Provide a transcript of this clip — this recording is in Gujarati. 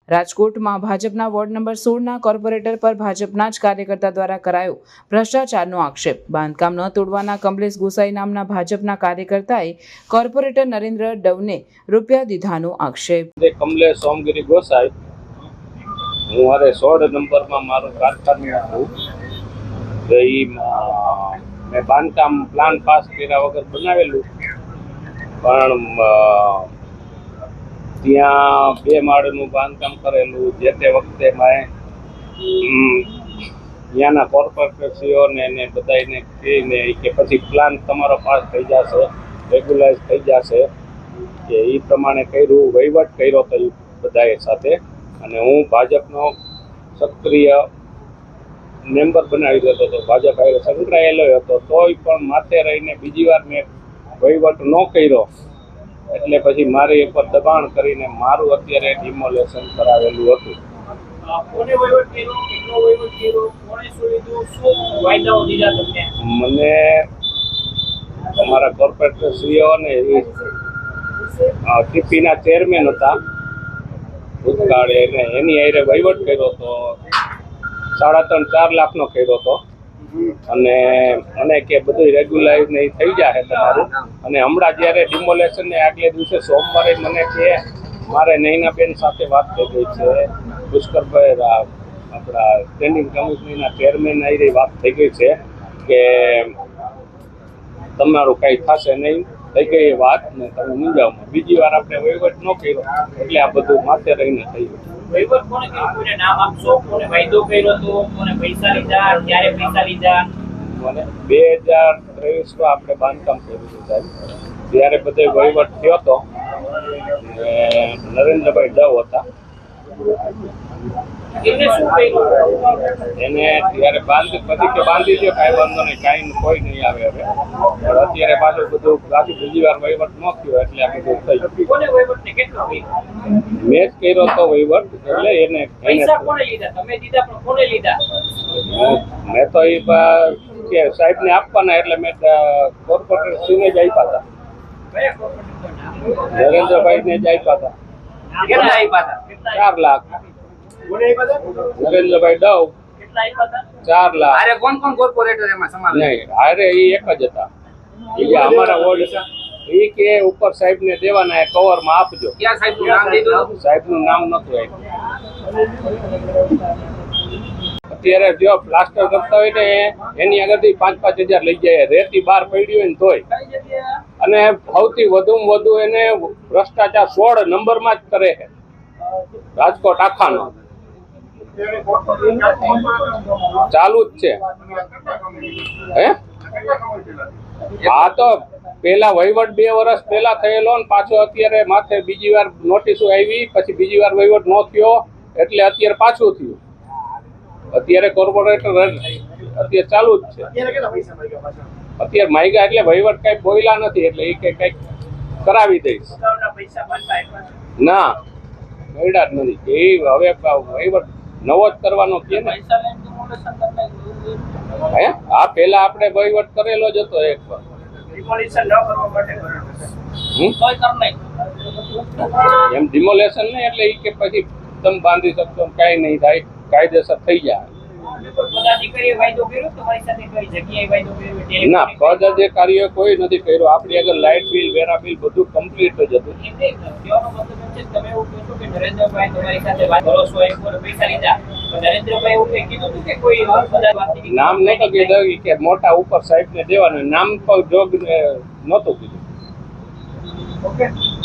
રાજકોટમાં ભાજપના વોર્ડ નંબર 16ના કોર્પોરેટર પર ભાજપના જ કાર્યકર્તા દ્વારા કરાયો ભ્રષ્ટાચારનો આક્ષેપ। બાંધકામ ન તોડવાના કમલેશ ગોસાઈ નામના ભાજપના કાર્યકર્તાએ કોર્પોરેટર નરેન્દ્ર ડવને રૂપિયા દીધાનો આક્ષેપ। કમલેશ સોમગીરી ગોસાઈ, હું મારે 16 નંબરમાં મારું કારખાનું હતું। મેં બાંધકામ પ્લાન પાસ કર્યા વગર બનાવેલું, પણ ત્યાં 2 માળનું બાંધકામ કરેલું। જે તે વખતે મેં ત્યાંના કોર્પોરેટરશ્રીઓને ને બધાને કહીને કે પછી પ્લાન તમારો પાસ થઈ જશે, રેગ્યુલાઇઝ થઈ જશે, કે એ પ્રમાણે કર્યું, વહીવટ કર્યો હતો બધાએ સાથે। અને હું ભાજપનો સક્રિય મેમ્બર બનાવી દેતો હતો, ભાજપ સાથે સંકળાયેલો હતો, તોય પણ માથે રહીને બીજી વાર મેં વહીવટ ન કર્યો, એટલે પછી મારી ઉપર દબાણ કરીને મારું અત્યારે ડિમોલેશન કરાવેલું હતું। મને અમારા કોર્પોરેટરશ્રીઓ ને ટીપીના ચેરમેન હતા ભૂતકાળે, એની હારે વહીવટ કર્યો હતો, 3.5-4 લાખનો કર્યો હતો। અને મને કે બધું રેગ્યુલાઇઝ નહીં થઈ જાય તમારું। અને હમણાં જ્યારે ડિમોલેશન ને આગલે દિવસે સોમવારે મને કે મારે નૈનાબેન સાથે વાત થઈ ગઈ છે, પુષ્કરભાઈ આપણા સ્ટેન્ડિંગ કમિટીના ચેરમેન આવી વાત થઈ ગઈ છે કે તમારું કંઈ થશે નહીં, થઈ ગઈ એ વાત ને તમે મૂંઝાવમાં। બીજી વાર આપણે વહીવટ ન કર્યો એટલે આ બધું માથે રહીને થઈ ગયું। વહીવટ કોને કર્યો? કોને નામ આપશો? કોને વાયદો કર્યો હતો? કોને પૈસા લીધા? ક્યારે પૈસા લીધા? મને 2023માં આપણે બાંધકામ કર્યું હતું સાહેબ, ત્યારે બધો વહીવટ થયો હતો, નરેન્દ્રભાઈ ડવ હતા। એને ત્યારે બાંધી પછી કે બાંધી દો, કાંઈ વાંધો નહીં, કાંઈ કોઈ નહીં આવે હવે। પણ અત્યારે પાછું બધું પાછું બીજી વાર વહીવટ ન થયો એટલે આ બધું થઈ ગયું। મેં જ કર્યો હતો વહીવટ, એટલે એને મેં તો એ કે સાહેબને આપવાના, એટલે મેં કોર્પોરેટરશ્રીને જ આપ્યા હતા, નરેન્દ્રભાઈને જ આપ્યા હતા। 4 લાખ। નરેન્દ્રભાઈ ડવ 4 લાખ। અરે કોણ કોણ કોર્પોરેટર એમાં સમાવેશ? નહીં, અરે એ એક જ હતા, એ અમારા વોર્ડ એ કે ઉપર સાહેબને દેવાના, એ કવરમાં આપજો। ક્યાં સાહેબનું નામ દીધું? સાહેબનું નામ નતું આપ્યું। અત્યારે જો પ્લાસ્ટર કરતા હોય ને એની આગળથી 5-5 હજાર લઈ જાય, રેતી બહાર પડી હોય ને તોય। અને સૌથી વધુમાં વધુ એને ભ્રષ્ટાચાર 16 નંબરમાં જ કરે છે રાજકોટ આખાનો, ચાલુ જ છે। હે હા, તો પેલા વહીવટ 2 વર્ષ પહેલા થયેલો ને પાછો અત્યારે માથે બીજી વાર નોટિસો આવી, પછી બીજી વાર વહીવટ ન થયો એટલે અત્યારે પાછું થયું। અત્યારે કોર્પોરેટર અત્યારે ચાલુ જ છે, અત્યારે માગ્યા એટલે વહીવટ કઈ બોયલા નથી, એટલે એ કઈક કરાવી દઈશ। ના, મળ્યા જ નથી, એ હવે વહીવટ નવો જ કરવાનો કે ને। હે હા, પેલા આપણે વહીવટ કરેલો જ હતો એક વાર, એમ ડિમોલેશન નહીં, એટલે એ કે પછી તમે બાંધી શકશો, કઈ નહીં થાય, કાયદેસર થઈ જાય। ના, પદ અધિકારીઓ કોઈ નથી કર્યો, આપણી આગળ લાઇટ બિલ, વેરા બિલ બધું કમ્પ્લીટ જ હતું। નામ નતું કીધું કે મોટા ઉપર સાહેબ ને દેવાનું, નામ પણ જોગ નતું કીધું।